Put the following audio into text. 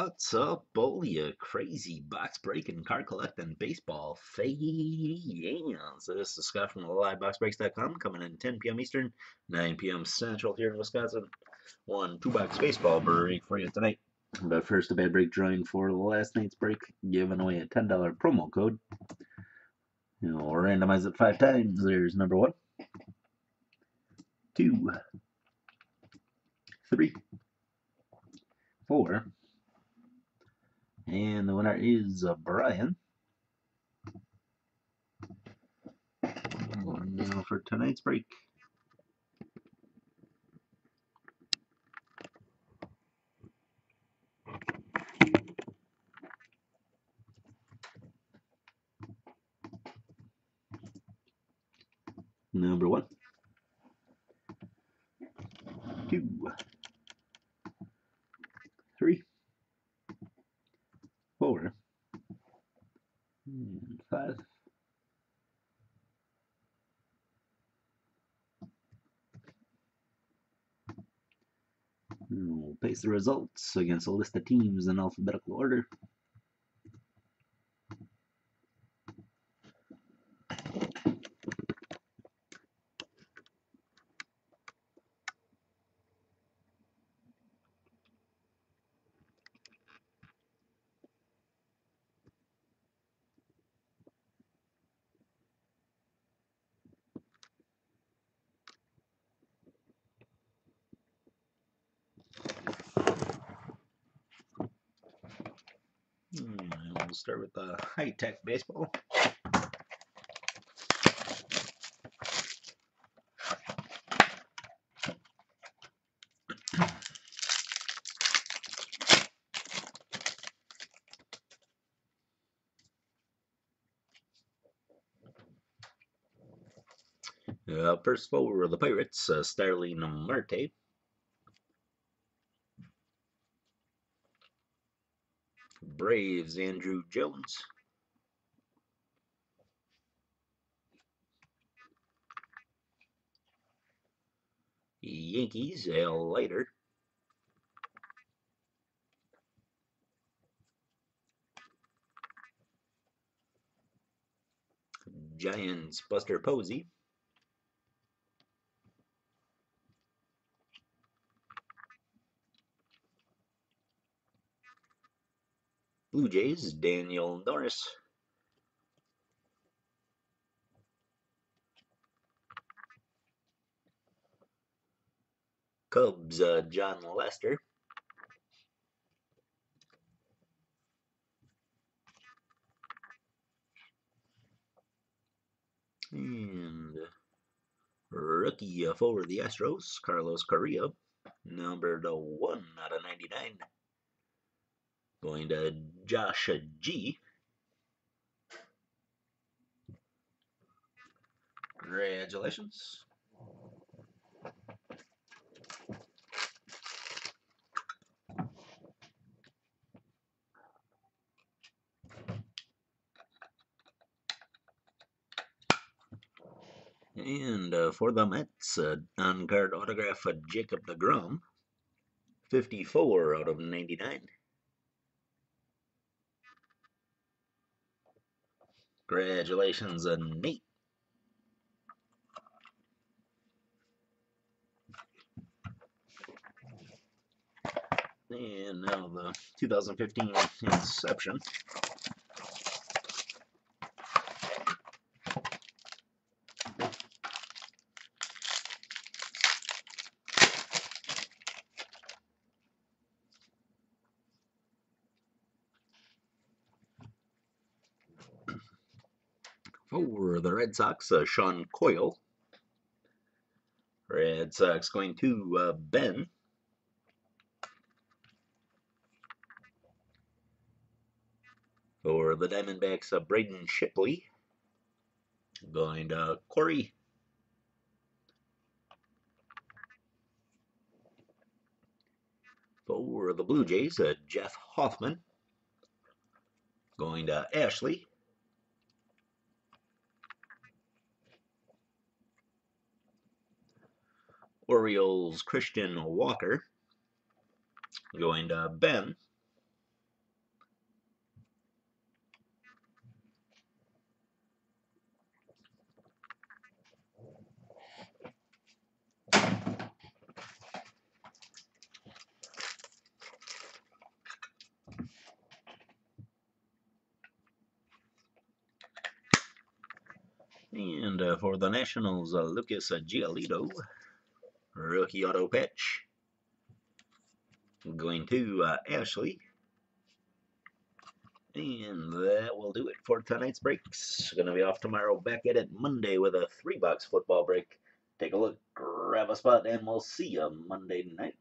What's up, all you crazy box breaking, card collecting, baseball fans? This is Scott from LiveBoxBreaks.com coming in 10 p.m. Eastern, 9 p.m. Central here in Wisconsin. One two-box baseball break for you tonight. But first, a bad break drawing for last night's break, giving away a $10 promo code. We'll randomize it 5 times. There's number 1, 2, 3, 4. And the winner is Brian. Now for tonight's break. Number 1, 2, 3, 4, and 5. We'll paste the results against a list of teams in alphabetical order. And we'll start with the high-tech baseball. First for the Pirates, Starling Marte. Braves, Andrew Jones. Yankees, Al Leiter. Giants, Buster Posey. Blue Jays, Daniel Norris. Cubs, John Lester. And rookie for the Astros, Carlos Correa. Numbered 1 out of 99. Going to Josh G. Congratulations. And for the Mets, on-card autograph of Jacob deGrom, 54 out of 99. Congratulations, Nate. And now the 2015 Inception. For the Red Sox, Sean Coyle. Red Sox going to Ben. For the Diamondbacks, Braden Shipley. Going to Corey. For the Blue Jays, Jeff Hoffman. Going to Ashley. Orioles, Christian Walker. Going to Ben. And for the Nationals, Lucas Giolito, rookie auto pitch. Going to Ashley. And that will do it for tonight's breaks. Going to be off tomorrow, back at it Monday with a 3-box football break. Take a look, grab a spot, and we'll see you Monday night.